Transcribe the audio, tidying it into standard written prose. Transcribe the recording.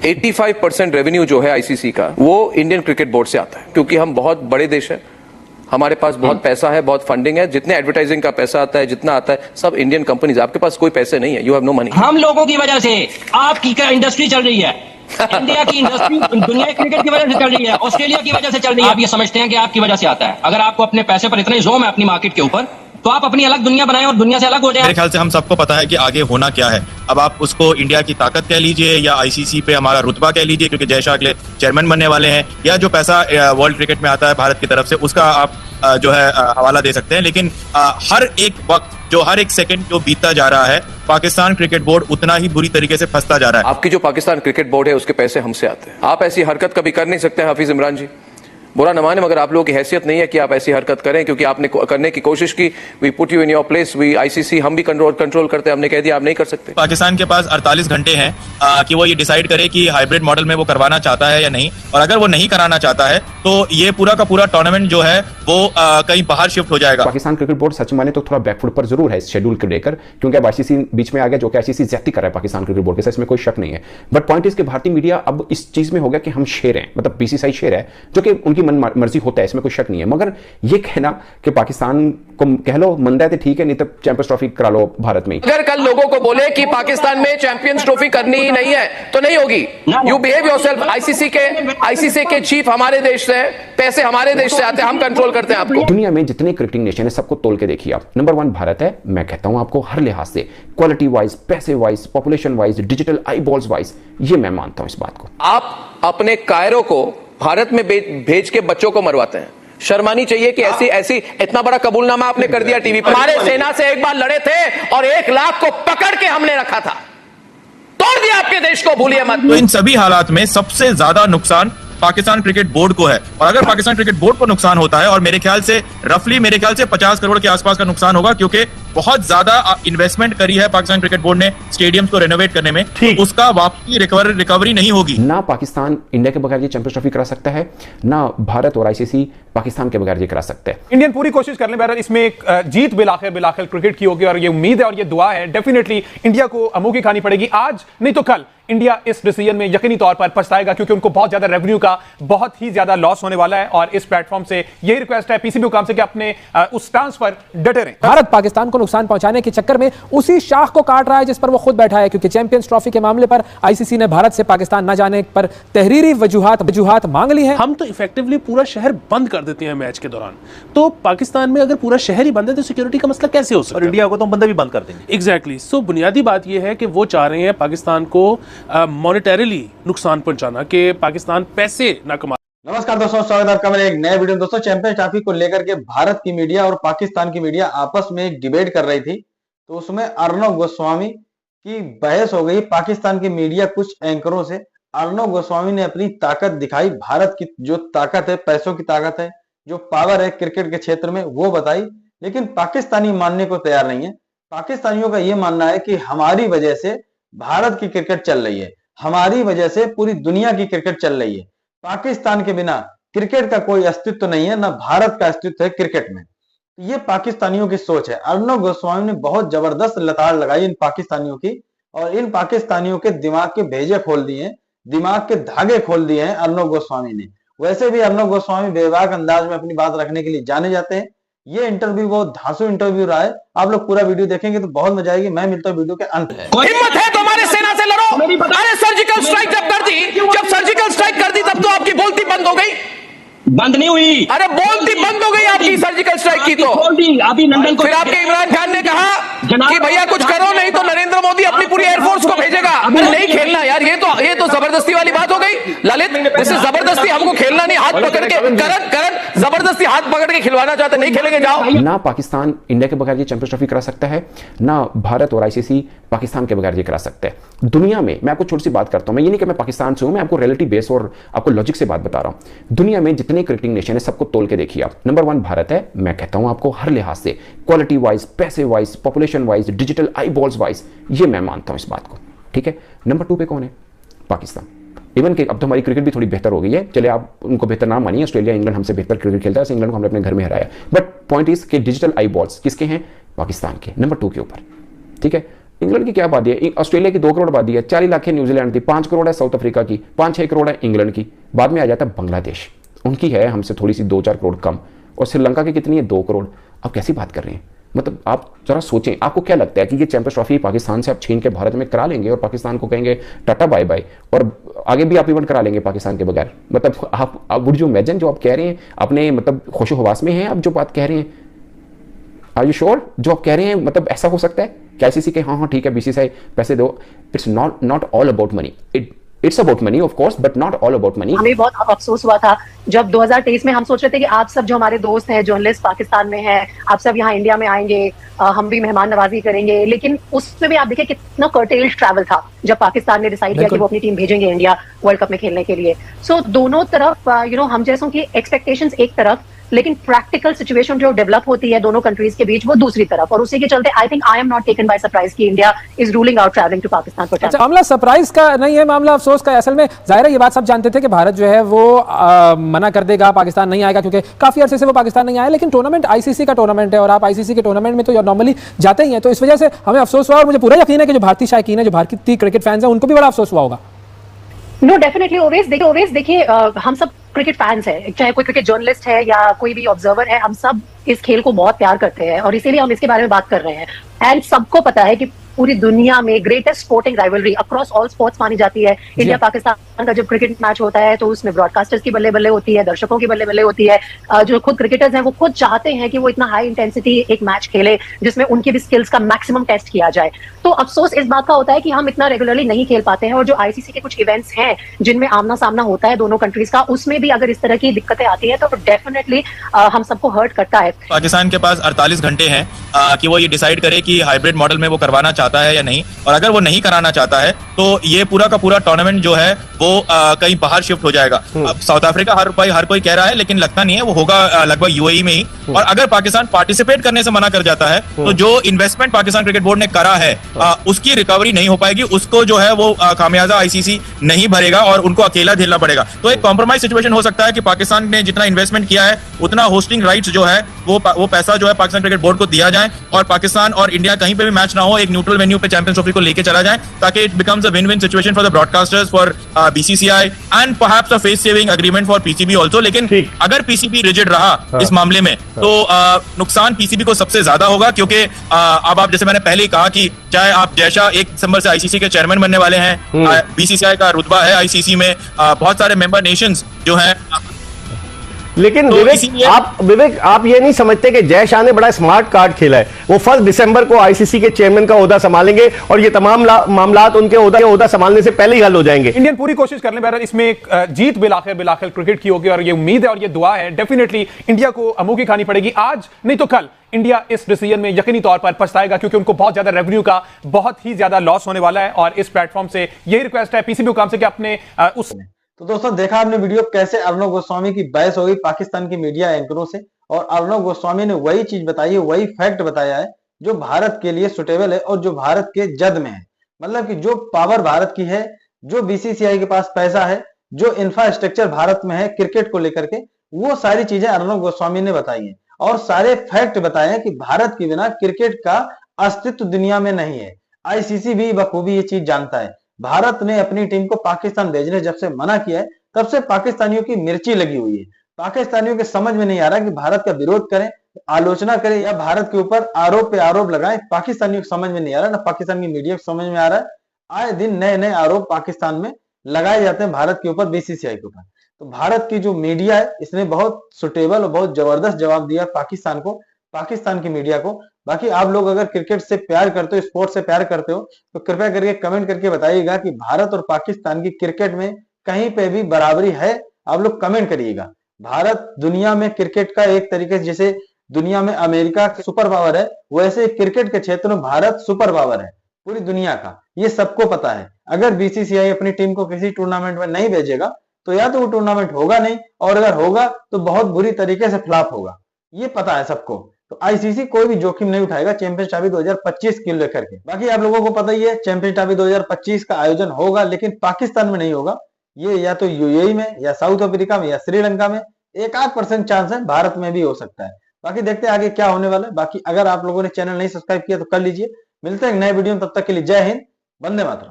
85% revenue जो है ICC का वो इंडियन क्रिकेट बोर्ड से आता है, क्योंकि हम बहुत बड़े देश है, हमारे पास बहुत पैसा है, बहुत फंडिंग है। जितने एडवर्टाइजिंग का पैसा आता है, जितना आता है, सब इंडियन कंपनीज। आपके पास कोई पैसे नहीं है, यू हैव नो मनी। हम लोगों की वजह से आपकी इंडस्ट्री चल रही है, इंडिया की इंडस्ट्री दुनिया क्रिकेट की वजह से चल रही है, ऑस्ट्रेलिया की वजह से चल रही है। आप ये समझते हैं कि आपकी वजह से आता है। अगर आपको अपने पैसे पर इतना जोम है अपनी मार्केट के ऊपर, तो आप अपनी अलग दुनिया बनाएं और दुनिया से अलग हो जाए। मेरे ख्याल से हम सबको पता है कि आगे होना क्या है। अब आप उसको इंडिया की ताकत कह लीजिए या आईसीसी पे हमारा रुतबा कह लीजिए, क्योंकि जय शाह अगले चेयरमैन बनने वाले हैं, या जो पैसा वर्ल्ड क्रिकेट में आता है भारत की तरफ से, उसका आप जो है हवाला दे सकते हैं। लेकिन हर एक वक्त जो हर एक सेकंड जो बीतता जा रहा है, पाकिस्तान क्रिकेट बोर्ड उतना ही बुरी तरीके से फंसता जा रहा है। आपकी जो पाकिस्तान क्रिकेट बोर्ड है उसके पैसे हमसे आते हैं। आप ऐसी हरकत कभी कर नहीं सकते हैं हाफिज इमरान जी, बुरा न माने, मगर आप लोगों की हैसियत नहीं है कि आप ऐसी हरकत करें, क्योंकि आपने करने की कोशिश की। We put you in your place, we ICC हम भी कंट्रोल करते हैं, हमने कह दिया आप नहीं कर सकते। पाकिस्तान के पास 48 घंटे हैं कि वो ये डिसाइड करे कि हाइब्रिड मॉडल में वो करवाना चाहता है या नहीं, और अगर वो नहीं कराना चाहता है तो ये पूरा का पूरा टूर्नामेंट जो है वो कहीं बाहर शिफ्ट हो जाएगा। पाकिस्तान क्रिकेट बोर्ड सच माने तो थोड़ा बैकफुट पर जरूर है इस शेड्यूल को लेकर, क्योंकि अब आईसीसी बीच में आ गया, जो कि आईसीसी ज्यादती कर रहा है पाकिस्तान क्रिकेट बोर्ड के साथ, इसमें कोई शक नहीं है। बट पॉइंट इज कि भारतीय मीडिया अब इस चीज में हो गया कि हम शेर हैं, मतलब बीसीसीआई शेर है, जो कि उनकी मन मर्जी होता है, इसमें कोई शक नहीं है। मगर ये कहना कि पाकिस्तान को कह लो मंदा है तो ठीक है, नहीं तो चैंपियंस ट्रॉफी करा लो भारत में। अगर कल लोगों को बोले कि पाकिस्तान में चैंपियंस ट्रॉफी करनी ही नहीं है तो नहीं होगी। You behave yourself. आईसीसी के चीफ हमारे देश से, पैसे हमारे देश से आते हैं, हम कंट्रोल करते हैं आपको। दुनिया में जितने क्रिकेटिंग नेशन है सबको तोल के देखिए आप, नंबर 1 भारत है। मैं कहता हूं आपको हर लिहाज से, क्वालिटी वाइज, पैसे वाइज, पॉपुलेशन वाइज, डिजिटल आई बॉल्स वाइज, ये मैं मानता हूं इस बात को। आप अपने कायरों को भारत में भेज के बच्चों को मरवाते हैं। शर्मानी चाहिए कि ऐसी इतना बड़ा कबूलनामा आपने कर दिया टीवी पर। हमारे सेना से एक बार लड़े थे और 1 लाख को पकड़ के हमने रखा था, तोड़ दिया आपके देश को, भूलिए मत। तो इन सभी हालात में सबसे ज्यादा नुकसान पाकिस्तान क्रिकेट बोर्ड को है, और अगर पाकिस्तान क्रिकेट बोर्ड को नुकसान होता है, और मेरे ख्याल से 50 करोड़ के आसपास का नुकसान होगा, क्योंकि बहुत ज्यादा इन्वेस्टमेंट करी है पाकिस्तान क्रिकेट बोर्ड ने स्टेडियम्स को रेनोवेट करने में, तो उसका वापसी रिकवरी नहीं होगी। ना पाकिस्तान इंडिया के बगैर ये चैंपियंस ट्रॉफी करा सकता है, ना भारत और आईसीसी पाकिस्तान के बगैर ये करा सकता है। इंडियन पूरी कोशिश कर ले, बहरहाल इसमें एक जीत बिलाखिर क्रिकेट की होगी, और ये उम्मीद है और ये दुआ है, डेफिनेटली इंडिया को मुंह की खानी पड़ेगी। आज नहीं तो कल इंडिया इस डिसीजन में यकीनी तौर पर पछताएगा, क्योंकि उनको बहुत ज्यादा रेवेन्यू का बहुत ही ज्यादा लॉस होने वाला है। और इस प्लेटफॉर्म से यही रिक्वेस्ट है पीसीबी हुकाम से कि अपने उस स्टांस पर डटे रहें। भारत पाकिस्तान को नुकसान पहुंचाने के चक्कर में उसी शाख को काट रहा है जिस पर वो खुद बैठा है, क्योंकि चैंपियंस ट्रॉफी के मामले पर आईसीसी ने भारत से पाकिस्तान न जाने पर तहरीरी वजूहात मांग ली है। हम तो इफेक्टिवली पूरा शहर बंद कर देते हैं मैच के दौरान, तो पाकिस्तान में अगर पूरा शहर ही बंद है तो सिक्योरिटी का मसला कैसे हो सकता है? और इंडिया को तो हम बंदा भी बंद कर देंगे। एग्जैक्टली। सो बुनियादी बात यह है कि वो चाह रहे हैं पाकिस्तान को मॉनेटरीली नुकसान पहुंचाना, कि पाकिस्तान पैसे ना कमा। नमस्कार दोस्तों, स्वागत है आपका मेरे एक नए वीडियो में। दोस्तों, चैंपियंस ट्रॉफी को लेकर के भारत की मीडिया और पाकिस्तान की मीडिया आपस में एक डिबेट कर रही थी, तो उसमें अर्णव गोस्वामी की बहस हो गई पाकिस्तान की मीडिया कुछ एंकरों से। अर्णव गोस्वामी ने अपनी ताकत दिखाई, भारत की जो ताकत है, पैसों की ताकत है, जो पावर है क्रिकेट के क्षेत्र में, वो बताई। लेकिन पाकिस्तानी मानने को तैयार नहीं है। पाकिस्तानियों का यह मानना है कि हमारी वजह से भारत की क्रिकेट चल रही है, हमारी वजह से पूरी दुनिया की क्रिकेट चल रही है। पाकिस्तान के बिना क्रिकेट का कोई अस्तित्व नहीं है, ना भारत का अस्तित्व है क्रिकेट में। ये पाकिस्तानियों की सोच है। अर्णव गोस्वामी ने बहुत जबरदस्त लताड़ लगाई इन पाकिस्तानियों की, और इन पाकिस्तानियों के दिमाग के भेजे खोल दिए हैं, दिमाग के धागे खोल दिए हैं अर्णव गोस्वामी ने। वैसे भी अर्णव गोस्वामी बेबाक अंदाज में अपनी बात रखने के लिए जाने जाते हैं। ये इंटरव्यू बहुत धांसू इंटरव्यू रहा है। आप लोग पूरा वीडियो देखेंगे तो बहुत मजा आएगी। मैं मिलता हूं वीडियो के अंत में। हिम्मत है तो हमारे सेना से लड़ो। अरे सर्जिकल स्ट्राइक जब सर्जिकल स्ट्राइक कर दी तब तो आपकी बोलती बंद हो गई। बंद नहीं हुई। अरे बोलती बंद हो गई आपकी सर्जिकल स्ट्राइक की। तो अभी लंदन को फिर आपके इमरान खान ने कहा कि भैया कुछ करो, नहीं तो नरेंद्र मोदी अपनी पूरी एयरफोर्स को भेजेगा। नहीं खेलना यार, ये तो जबरदस्ती वाली बात हो गई ललित। जैसे जबरदस्ती हमको खेलना नहीं, हाथ पकड़ के करण जबरदस्ती हाथ पकड़ के खिलवाना चाहते, नहीं खेलेंगे जाओ। ना पाकिस्तान इंडिया के बगैर ये चैंपियंस ट्रॉफी करा सकता है, ना भारत और आईसीसी पाकिस्तान के बगैर ये करा सकता है। दुनिया में मैं आपको छोटी सी बात करता हूं, मैं ये नहीं कि मैं पाकिस्तान से हूं, मैं आपको रियलिटी बेस और आपको लॉजिक से बात बता रहा हूं। दुनिया में जितने क्रिकेटिंग नेशन है सबको तोल के देखिए आप। नंबर 1 भारत है। मैं कहता हूं आपको हर लिहाज से, क्वालिटी वाइज, पैसे वाइज, पॉपुलेशन वाइज, डिजिटल आई बॉल्स वाइज, ये मैं मानता हूं इस बात को, ठीक है। नंबर 2 पे कौन है? पाकिस्तान। इवन कि अब तो हमारी क्रिकेट भी थोड़ी बेहतर हो गई है, चले आप उनको बेहतर ना मानिए, ऑस्ट्रेलिया इंग्लैंड हमसे बेहतर क्रिकेट खेलता है, इंग्लैंड को हमने अपने घर में हराया। बट पॉइंट इज कि डिजिटल आई बॉल्स किसके हैं? पाकिस्तान के, नंबर 2 के ऊपर, ठीक है। इंग्लैंड की क्या आबादी है? ऑस्ट्रेलिया की 2 करोड़ आबादी है, 40 लाख है न्यूजीलैंड की, 5 करोड़ है साउथ अफ्रीका की, 5-6 करोड़ है इंग्लैंड की। बाद में आ जाता है बांग्लादेश, उनकी है हमसे थोड़ी सी 2-4 करोड़ कम। और श्रीलंका की कितनी है? 2 करोड़। आप कैसी बात कर रहे हैं? मतलब आप जरा सोचें, आपको क्या लगता है कि ये चैंपियंस ट्रॉफी पाकिस्तान से आप छीन के भारत में करा लेंगे और पाकिस्तान को कहेंगे टाटा बाय बाय, और आगे भी आप इवेंट करा लेंगे पाकिस्तान के बगैर? मतलब आप वुड यू इमेजिन जो आप कह रहे हैं, अपने मतलब खुशो हवास में हैं आप जो बात कह रहे हैं? आर यू श्योर जो आप कह रहे हैं मतलब ऐसा हो सकता है कि आईसीसी के हाँ ठीक है बीसीसीआई पैसे दो? It's not all about money, it's about money of course, but not all about money. हमें बहुत अफसोस हुआ था जब 2023 में हम सोच रहे थे कि आप सब जो हमारे दोस्त हैं जर्नलिस्ट पाकिस्तान में हैं, आप सब यहाँ इंडिया में आएंगे, हम भी मेहमान नवाजी करेंगे, लेकिन उसमें भी आप देखिए कितना कर्टेल्ड ट्रैवल था जब पाकिस्तान ने डिसाइड किया कि वो अपनी टीम भेजेंगे इंडिया वर्ल्ड कप में खेलने के लिए। सो दोनों तरफ हम जैसों की एक्सपेक्टेशंस एक तरफ, लेकिन प्रैक्टिकल सिचुएशन जो डेवलप होती है दोनों कंट्रीज के बीच वो दूसरी तरफ, और उसी के चलते I think I am not taken by surprise कि India is ruling out travelling to Pakistan for अच्छा, मामला सरप्राइज का नहीं है, मामला अफसोस का है। असल में जाहिर है ये बात सब जानते थे कि भारत जो है वो मना कर देगा, पाकिस्तान नहीं आएगा, क्योंकि काफी अरसे से वो पाकिस्तान नहीं आया। लेकिन टूर्नामेंट आईसीसी का टूर्नामेंट है और आप आईसीसी के टूर्नामेंट में तो नॉर्मली जाते ही हैं, तो इस वजह से हमें अफसोस हुआ। और मुझे पूरा यकीन है कि जो भारतीय शायकीन है, जो भारतीय क्रिकेट फैंस हैं, उनको भी बड़ा अफसोस हुआ होगा। नो डेफिनेटली ओवेस देखिए हम सब क्रिकेट फैंस हैं, चाहे कोई क्रिकेट जर्नलिस्ट है या कोई भी ऑब्जर्वर है, हम सब इस खेल को बहुत प्यार करते हैं और इसीलिए हम इसके बारे में बात कर रहे हैं। एंड सबको पता है कि पूरी दुनिया में greatest sporting rivalry across all sports मानी जाती है। इंडिया पाकिस्तान का जब क्रिकेट मैच होता है तो उसमें ब्रॉडकास्टर्स की बल्ले बल्ले होती है, दर्शकों की बल्ले बल्ले होती है। जो खुद क्रिकेटर्स हैं वो खुद चाहते हैं कि वो इतना हाई इंटेंसिटी एक मैच खेले जिसमें उनकी भी स्किल्स का मैक्सिमम टेस्ट किया जाए। तो अफसोस इस बात का होता है कि हम इतना रेगुलरली नहीं खेल पाते हैं, और जो आईसीसी के कुछ इवेंट्स हैं जिनमें आमना सामना होता है दोनों कंट्रीज का, उसमें भी अगर इस तरह की दिक्कतें आती है तो डेफिनेटली हम सबको हर्ट करता है। पाकिस्तान के पास 48 घंटे हैं कि वो ये डिसाइड करे कि हाइब्रिड मॉडल में वो करवाना चाहता है या नहीं, और अगर वो नहीं कराना चाहता है तो ये पूरा का पूरा टूर्नामेंट जो है वो कहीं बाहर शिफ्ट हो जाएगा। अब साउथ अफ्रीका हर कोई कह रहा है, लेकिन लगता नहीं है वो होगा लगभग यूएई में ही। और अगर पाकिस्तान पार्टिसिपेट करने से मना कर जाता है तो जो इन्वेस्टमेंट पाकिस्तान क्रिकेट बोर्ड ने करा है उसकी रिकवरी नहीं हो पाएगी, उसको जो है वो खामियाजा आईसीसी नहीं भरेगा और उनको अकेला झेलना पड़ेगा। तो एक कॉम्प्रोमाइज सिचुएशन हो सकता है कि पाकिस्तान ने जितना इन्वेस्टमेंट किया है उतना होस्टिंग राइट्स जो है वो पैसा जो है पाकिस्तान क्रिकेट बोर्ड को दिया जाए, और पाकिस्तान और इंडिया कहीं पे भी मैच ना हो, एक न्यूट्रल वेन्यू पे चैंपियंस ट्रॉफी को लेके चला जाए, ताकि it becomes a win win situation for the broadcasters, for BCCI and perhaps a face saving agreement for PCB also. लेकिन अगर पीसीबी रिजिड रहा इस मामले में तो नुकसान पीसीबी को सबसे ज्यादा होगा, क्योंकि अब आप जैसे मैंने पहले ही कहा कि चाहे आप जैसा 1 दिसंबर से आईसीसी के चेयरमैन बनने वाले हैं, बीसीसीआई का रुतबा है आईसीसी में, बहुत सारे मेंबर नेशंस जो हैं। लेकिन तो विवेक आप ये नहीं समझते कि जय शाह ने बड़ा स्मार्ट कार्ड खेला है? वो 1 दिसंबर को आईसीसी के चेयरमैन का ओहदा संभालेंगे और ये तमाम मामलात उनके ओहदा संभालने से पहले ही हल हो जाएंगे। इंडियन पूरी कोशिश कर ले बहरहाल इसमें एक जीत बिलाखिर क्रिकेट की होगी, और ये उम्मीद है और ये दुआ है डेफिनेटली इंडिया को मुंह की खानी पड़ेगी। आज नहीं तो कल इंडिया इस डिसीजन में यकीनी तौर पर पछताएगा, क्योंकि उनको बहुत ज्यादा रेवेन्यू का बहुत ही ज्यादा लॉस होने वाला है। और इस प्लेटफॉर्म से यही रिक्वेस्ट है पीसीबी हुकाम से कि अपने उस तो दोस्तों देखा आपने वीडियो कैसे अर्नव गोस्वामी की बहस हो गई पाकिस्तान की मीडिया एंकरों से, और अर्नव गोस्वामी ने वही चीज बताई है, वही फैक्ट बताया है जो भारत के लिए सुटेबल है और जो भारत के जद में है। मतलब कि जो पावर भारत की है, जो बीसीसीआई के पास पैसा है, जो इंफ्रास्ट्रक्चर भारत में है क्रिकेट को लेकर के, वो सारी चीजें अर्नव गोस्वामी ने बताई हैं और सारे फैक्ट बताए हैं कि भारत के बिना क्रिकेट का अस्तित्व दुनिया में नहीं है। आईसीसी भी बखूबी ये चीज जानता है। भारत ने अपनी टीम को पाकिस्तान भेजने जब से मना किया है तब से पाकिस्तानियों की मिर्ची लगी हुई है। पाकिस्तानियों के समझ में नहीं आ रहा कि भारत का विरोध करें, आलोचना करें या भारत के ऊपर आरोप पे आरोप लगाएं। पाकिस्तानियों को समझ में नहीं आ रहा, ना पाकिस्तान की मीडिया को समझ में आ रहा है। आए दिन नए नए आरोप पाकिस्तान में लगाए जाते हैं भारत के ऊपर, बीसीसीआई के ऊपर। तो भारत की जो मीडिया है इसने बहुत सुटेबल और बहुत जबरदस्त जवाब दिया पाकिस्तान को, पाकिस्तान की मीडिया को। बाकी आप लोग अगर क्रिकेट से प्यार करते हो, स्पोर्ट्स से प्यार करते हो, तो कृपया करके कमेंट करके बताइएगा कि भारत और पाकिस्तान की क्रिकेट में कहीं पे भी बराबरी है। आप लोग कमेंट करिएगा। भारत दुनिया में क्रिकेट का एक तरीके से, जैसे दुनिया में अमेरिका सुपर पावर है, वैसे क्रिकेट के क्षेत्र में भारत सुपर पावर है पूरी दुनिया का। ये सबको पता है। अगर बीसीसीआई अपनी टीम को किसी टूर्नामेंट में नहीं भेजेगा तो या तो वो टूर्नामेंट होगा नहीं, और अगर होगा तो बहुत बुरी तरीके से फ्लॉप होगा। ये पता है सबको। तो आईसीसी कोई भी जोखिम नहीं उठाएगा चैंपियंस ट्रॉफी 2025 को लेकर के। बाकी आप लोगों को पता ही है चैंपियंस ट्रॉफी 2025 का आयोजन होगा, लेकिन पाकिस्तान में नहीं होगा। ये या तो यूएई में या साउथ अफ्रीका में या श्रीलंका में, 1-8% चांस है। भारत में भी हो सकता है। बाकी देखते हैं आगे क्या होने वाला है। बाकी अगर आप लोगों ने चैनल नहीं सब्सक्राइब किया तो कर लीजिए, मिलते हैं एक नए वीडियो में, तब तक के लिए जय हिंद, वंदे मातरम।